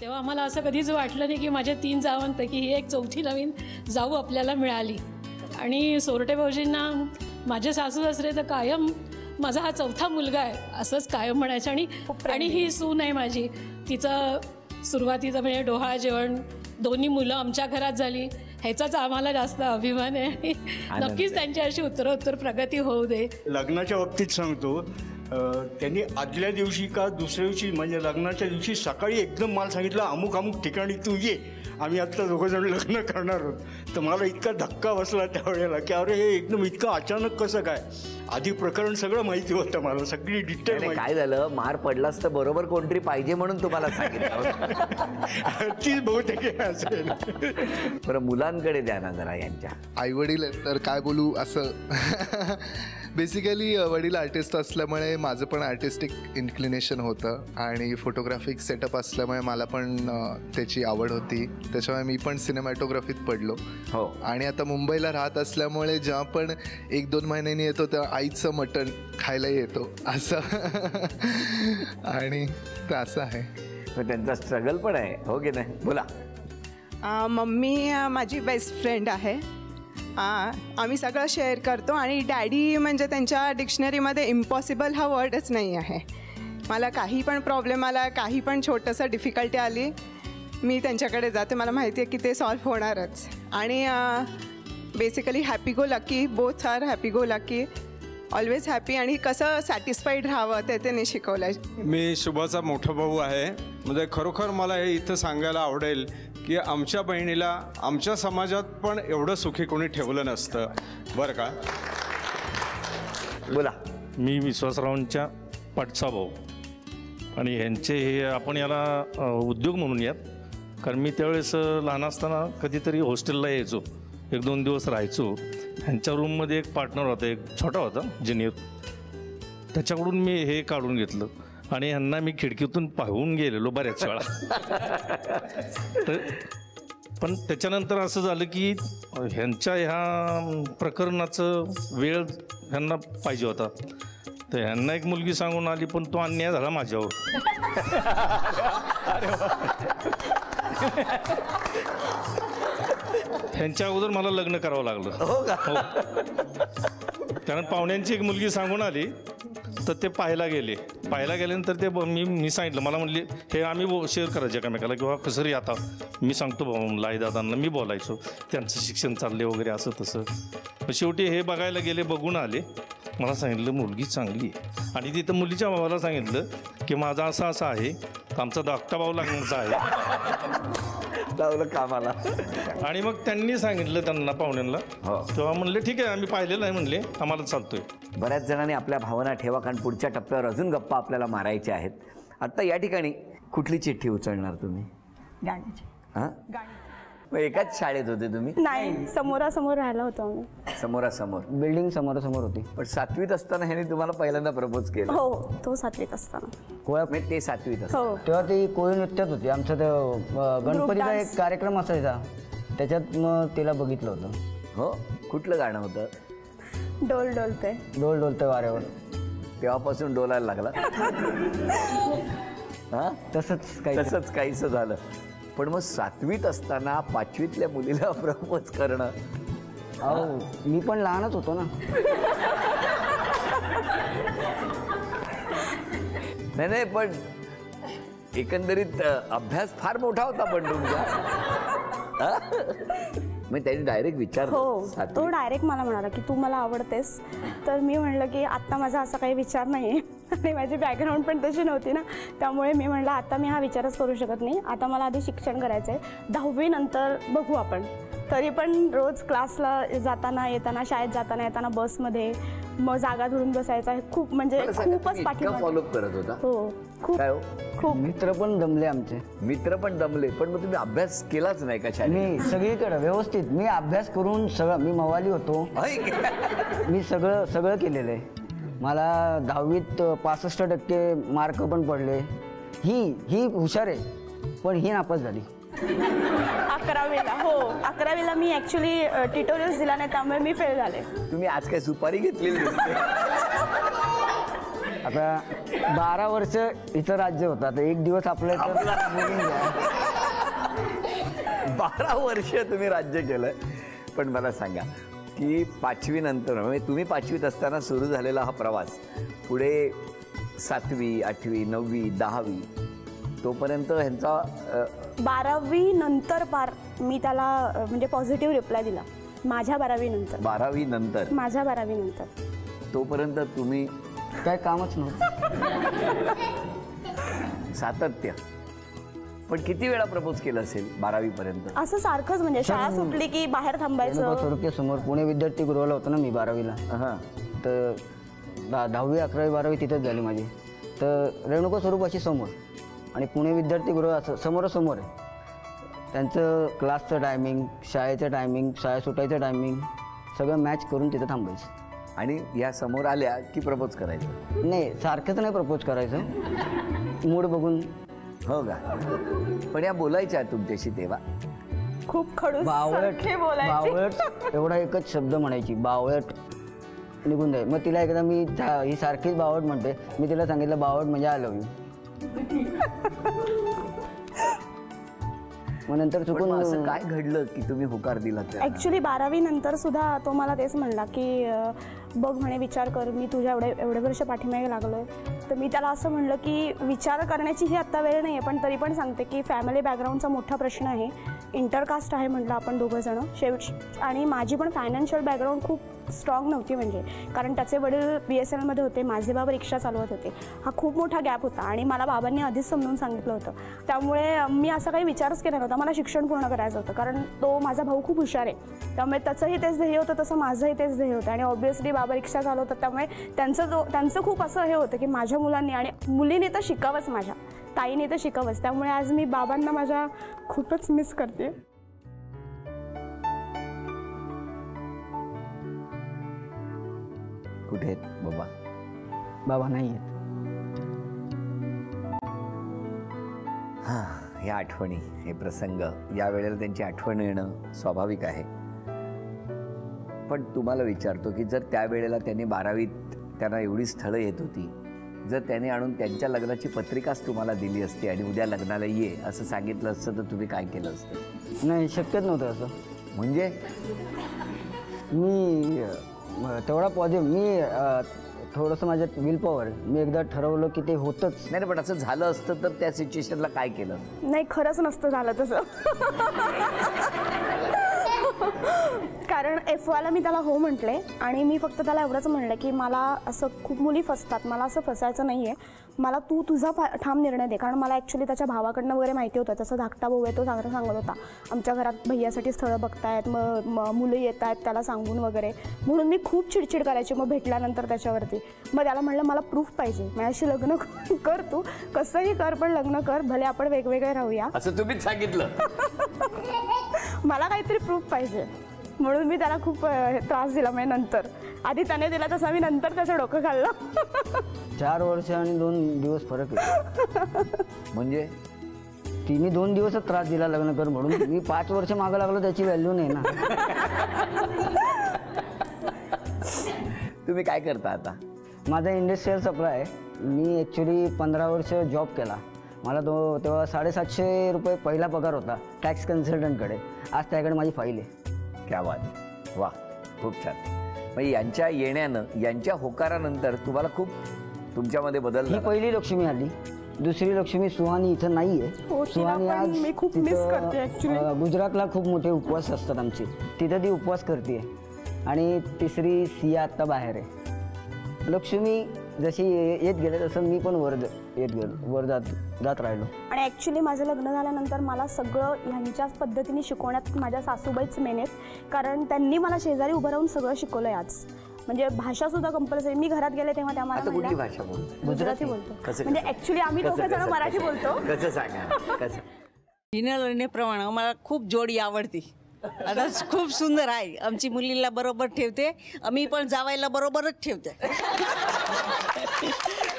तेव्हा आम्हाला असं कधीच वाटलं नाही की माझ्या 3 जावांपैकी ही एक चौथी नवीन जाऊ आपल्याला मिळाली. आणि सोरटे भाऊजींना माझे सासू सासरे तर कायम माझा हा चौथा मुलगा आहे असंच कायम म्हणायचं. आणि ही सून आहे माझी, तिचं सुरुवातीचं म्हणजे डोहाळ जेवण 2 मुलं आमच्या घरात झाली ह्याचाच आम्हाला जास्त अभिमान आहे. नक्कीच त्यांची अशी उत्तरोत्तर प्रगती होऊ दे. लग्नाच्या बाबतीत सांगतो, त्यांनी आदल्या दिवशी का दुसऱ्या दिवशी म्हणजे लग्नाच्या दिवशी सकाळी एकदम मला सांगितलं अमुक अमुक ठिकाणी तू ये, आम्ही आत्ता दोघंजण लग्न करणार आहोत. तर मला इतका धक्का बसला त्यावेळेला की अरे हे एकदम इतकं अचानक कसं काय. आधी प्रकरण सगळं माहिती होतं मला, सगळी डिटेल. काय झालं, मार पडलास तर बरोबर कोणतरी पाहिजे म्हणून तुम्हाला सांगितलं. तीच बहुतेक असेल. बरं, मुलांकडे द्या ना जरा. यांच्या आईवडील तर काय बोलू असं. बेसिकली वडील आर्टिस्ट असल्यामुळे माझं पण आर्टिस्टिक इन्क्लिनेशन होतं आणि फोटोग्राफिक सेटअप असल्यामुळे मला पण त्याची आवड होती. त्याच्यामुळे मी पण सिनेमॅटोग्राफीत पडलो. हो. आणि आता मुंबईला राहत असल्यामुळे जेव्हा पण 1-2 महिन्यांनी येतो तेव्हा आईचं मटण खायला येतो असं. आणि तर असं आहे. त्यांचा स्ट्रगल पण आहे, हो की नाही? बोला. मम्मी माझी बेस्ट फ्रेंड आहे. आम्ही सगळं शेअर करतो आणि डॅडी म्हणजे त्यांच्या डिक्शनरीमध्ये इम्पॉसिबल हा वर्डच नाही आहे. मला काही पण प्रॉब्लेम आला, काही पण छोटंसं डिफिकल्टी आली, मी त्यांच्याकडे जाते. मला माहिती आहे की ते सॉल्व्ह होणारच. आणि basically happy go lucky, both are happy go lucky, always happy. आणि कसं सॅटिस्फाईड राहावं ते त्यांनी शिकवलं. मी शुभाचा मोठा भाऊ आहे. म्हणजे खरोखर मला हे इथं सांगायला आवडेल की आमच्या बहिणीला आमच्या समाजात पण एवढं सुखी कोणी ठेवलं नसतं बरं का. बोला. मी विश्वासरावांच्या पाठचा भाऊ आणि ह्यांचे हे आपण याला उद्योग म्हणून यात. कारण मी त्यावेळेस लहान असताना कधीतरी हॉस्टेलला यायचो, 1-2 दिवस राहायचो. ह्यांच्या रूममध्ये एक पार्टनर होता, एक छोटा होता ज्युनियर, त्याच्याकडून मी हे काढून घेतलं आणि ह्यांना मी खिडकीतून पाहून गेलेलो बऱ्याच वेळा. तर पण त्याच्यानंतर असं झालं की ह्यांच्या ह्या प्रकरणाचं वेळ ह्यांना पाहिजे होता. तर ह्यांना एक मुलगी सांगून आली, पण तो अन्याय झाला माझ्यावर. ह्यांच्या अगोदर मला लग्न करावं लागलं. हो का? कारण पाहुण्यांची एक मुलगी सांगून आली तर ते पाहायला गेल्यानंतर ते मी सांगितलं, मला म्हणले हे आम्ही शेअर करायचं एकमेकाला किंवा कसं रे आता मी सांगतो लाई दादांना, मी बोलायचो त्यांचं शिक्षण चालले वगैरे असं तसं. शेवटी हे बघायला गेले, बघून आले, मला सांगितलं मुलगी चांगली आहे. आणि तिथं मुलीच्या भावाला सांगितलं की माझा असं असं आहे, आमचा धाकटा भाऊ लागण्याचा आहे, लावलं कामाला. आणि मग त्यांनी सांगितलं त्यांना पाहुण्यांना. तेव्हा म्हणले ठीक आहे आम्ही पाहिलेलं आहे, म्हणले आम्हाला चालतोय. बऱ्याच जणांनी आपल्या भावना ठेवा, कारण पुढच्या टप्प्यावर अजून गप्पा आपल्याला मारायच्या आहेत. आता या ठिकाणी कुठली चिठ्ठी उचलणार तुम्ही? गाण्याची. हां, मग एकाच शाळेत होते तुम्ही? नाही, समोरासमोर राहिला होतो आम्ही. समोरासमोर? बिल्डिंग समोरासमोर होती. पण 7वीत असताना ह्याने तुम्हाला पहिल्यांदा प्रपोज केलं? हो, तो 7वीत असताना. म्हणजे ते 7वीत असताना. तेव्हा ती कोळी नृत्यात होती. आमचा गणपतीचा एक कार्यक्रम असायचा, त्याच्यात मग तिला बघितलं होतं. हो, कुठलं गाणं होतं? डोल डोलते. डोल डोलते वाऱ्यावर. तेव्हापासून डोलायला लागला? हां, तसंच काहीसं झालं. पण मग 7वीत असताना 5वीतल्या मुलीला प्रपोज करणं? अहो, मी पण लहानच होतो ना. नाही, पण एकंदरीत अभ्यास फार मोठा होता पण तुमचा. मग त्यांनी डायरेक्ट विचारलं? हो, तो डायरेक्ट मला म्हणाला की तू मला आवडतेस. तर मी म्हणलं की आत्ता माझा असा काही विचार नाही आहे आणि माझी बॅकग्राऊंड पण तशी नव्हती ना, त्यामुळे मी म्हणलं आता मी हा विचारच करू शकत नाही, आता मला आधी शिक्षण करायचं आहे, 10वी नंतर बघू आपण. तरी पण रोज क्लासला जाताना येताना, शाळेत जाताना येताना बसमध्ये मग जागा धरून बसायचा. खूप म्हणजे खूपच पाठिंबा फॉलो करत होता. हो, खूप खूप. मित्र पण दमले आमचे. मित्र पण दमले, पण मग तुम्ही अभ्यास केलाच नाही का शाळेत? मी सगळीकडे व्यवस्थित मी अभ्यास करून सगळं, मी मवाली होतो, मी सगळं केलेलं आहे. मला 10वीत 65% मार्क पण पडले. ही हुशार आहे, पण ही नापास झाली. 11वीला. हो, 11वीला मी ॲक्च्युली ट्युटोरियल्स दिला नाही, त्यामुळे मी फेल झाले. तुम्ही आज काय सुपारी घेतलेली दिसते? आता 12 वर्ष इथं राज्य होतं, आता एक दिवस आपल्या इथं 12 वर्ष तुम्ही राज्य केलं. पण मला सांगा की 5वी नंतर म्हणजे तुम्ही 5वीत असताना सुरू झालेला हा प्रवास पुढे 7वी 8वी 9वी 10वी तोपर्यंत ह्यांचा 12वी नंतर मी त्याला म्हणजे पॉझिटिव्ह रिप्लाय दिला. माझ्या 12वी नंतर. 12वी नंतर. माझ्या 12वी नंतर. तोपर्यंत तुम्ही काय कामच नव्हतं. सातत्य. पण किती वेळा प्रपोज केलं असेल 12वी पर्यंत? असं सारखंच म्हणजे शाळा सुटली की बाहेर थांबायचं. स्वरूपे समोर पुणे विद्यार्थी गृहाला होतं ना मी 12वीला. तर 10वी 11वी 12वी तिथेच झाली माझी. तर रेणुका स्वरूपाशी समोर आणि पुणे विद्यार्थी गृह असं समोरासमोर आहे. त्यांचं क्लासचं टायमिंग, शाळेचं टायमिंग, शाळा सुटायचं टायमिंग सगळं मॅच करून तिथं थांबायचं. आणि या समोर आल्या की प्रपोज करायचं? नाही, सारखंच नाही प्रपोज करायचं, मूड बघून. हो का? पण या बोलायच्या तुमच्याशी तेव्हा? खूप खडूस बावळट. एवढा एकच शब्द म्हणायची, बावळट. निघून जाईल. मग तिला एकदा मी ही सारखीच बावळट म्हणते, मी तिला सांगितलं बावळट म्हणजे आय लव्ह यू. मग नंतर चुकून असं काय घडलं की तुम्ही होकार दिला? ऍक्च्युली 12वी नंतर सुद्धा तो मला तेच म्हणला की बघ म्हणे विचार कर, मी तुझ्या एवढे वर्ष पाठीमागे लागलोय. तर मी त्याला असं म्हणलं की विचार करण्याची ही आत्ता वेळ नाही आहे, पण तरी पण सांगते की फॅमिली बॅकग्राऊंडचा मोठा प्रश्न आहे. इंटरकास्ट आहे म्हटलं आपण दोघं जण शेवट. आणि माझी पण फायनान्शियल बॅकग्राऊंड खूप स्ट्रॉंग नव्हती, म्हणजे कारण त्याचे वडील BSNL मध्ये होते, माझे बाबा रिक्षा चालवत होते. हा खूप मोठा गॅप होता आणि मला बाबांनी आधीच समजून सांगितलं होतं. त्यामुळे मी असा काही विचारच केला नव्हता. मला शिक्षण पूर्ण करायचं होतं, कारण तो माझा भाऊ खूप हुशार आहे. त्यामुळे त्याचंही तेच ध्येय होतं, तसं माझंही तेच ध्येय होतं. आणि ऑब्व्हियसली बाबा रिक्षा चालवतात, त्यामुळे त्यांचं खूप असं हे होतं की माझ्या मुलांनी आणि मुलीने तर शिकावंच, माझ्या ताईने तर शिकावंच. त्यामुळे आज मी बाबांना माझ्या खूपच मिस करते. कुठे आहेत बाबा? बाबा नाही आहेत. हां, या आठवणी, हे प्रसंग, या वेळेला त्यांची आठवण येणं स्वाभाविक आहे. पण तुम्हाला विचारतो की जर त्यावेळेला त्यांनी 12वीत त्यांना एवढी स्थळं येत होती, जर त्याने आणून त्यांच्या लग्नाची पत्रिकाच तुम्हाला दिली असती आणि उद्या लग्नाला ये असं सांगितलं असतं तर तुम्ही काय केलं असतं? नाही, शक्यच नव्हतं असं. म्हणजे मी तेवढा पॉझिटिव्ह, मी थोडंसं माझ्यात विल पॉवर, मी एकदा ठरवलं की ते होतंच. नाही, पण असं झालं असतं तर त्या सिच्युएशनला काय केलं? नाही, खरंच नसतं झालं तसं. कारण F1ला मी त्याला हो म्हटले आणि मी फक्त त्याला एवढंच म्हणलं की मला असं खूप मुली फसतात, मला असं फसायचं नाही आहे, मला तू तुझा ठाम निर्णय दे. कारण मला ॲक्च्युली त्याच्या भावाकडनं वगैरे माहिती होतं, तसं धाकटा भाऊ आहे तो सांगत होता आमच्या घरात भैयासाठी स्थळं बघतायत, मग मुलं येत आहेत त्याला सांगून वगैरे. म्हणून मी खूप चिडचिड करायची मग भेटल्यानंतर त्याच्यावरती. मग त्याला म्हणलं मला प्रूफ पाहिजे, माझ्याशी लग्न कर, तू कसंही कर पण लग्न कर, भले आपण वेगवेगळे राहूया, असं तुम्हीच सांगितलं. मला काहीतरी प्रूफ पाहिजे. म्हणून मी त्याला खूप त्रास दिला. म्हणजे नंतर आधी त्याने दिला तसा मी नंतर त्याचं डोकं खाल्लं. 4 वर्ष आणि 2 दिवस फरक आहे. म्हणजे तिने 2 दिवसच त्रास दिला लग्न कर म्हणून. मी 5 वर्ष मागं लागलो, त्याची व्हॅल्यू नाही ना. तुम्ही काय करता आता? माझा इंडस्ट्रियल सप्लाय आहे. मी ॲक्च्युली 15 वर्ष जॉब केला. मला तेव्हा 750 रुपये पहिला पगार होता टॅक्स कन्सल्टंटकडे. आज त्याकडे माझी फाईल आहे. क्या बात, वा, खूप छान. मग यांच्या येण्यानं, यांच्या होकारानंतर तुम्हाला खूप तुमच्यामध्ये बदल झाला. ही पहिली लक्ष्मी आली. दुसरी लक्ष्मी सुहानी इथं नाही आहे. सुहानी आज मी खूप मिस करते ॲक्च्युली. गुजरातला खूप मोठे उपवास असतात आमचे, तिथं ती उपवास करते. आणि तिसरी सिया आत्ता बाहेर आहे. लक्ष्मी जशी येत गेले तसं मी पण वर जात राहिलो. आणि ॲक्च्युली माझं लग्न झाल्यानंतर मला सगळं ह्यांच्याच पद्धतीने शिकवण्यात माझ्या सासूबाईच मेन आहेत. कारण त्यांनी मला शेजारी उभं राहून सगळं शिकवलंय आज. म्हणजे भाषा सुद्धा कंपल्सरी. मी घरात गेले तेव्हा त्या मला कुठली भाषा बोलतो? गुजराती बोलतो. म्हणजे ॲक्च्युली आम्ही दोघं जण मराठी बोलतो. कसं सांगा? कसं? हिनलनेप्रमाणे मला खूप जोडी आवडती. आता खूप सुंदर आहे. आमची मुलीला बरोबर ठेवते, आम्ही पण जावायला बरोबरच ठेवते.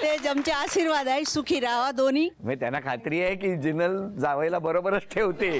तेच आमचे आशीर्वाद आहे. सुखी राहा दोन्ही. त्यांना खात्री आहे की जिनल जावायला बरोबरच ठेवते.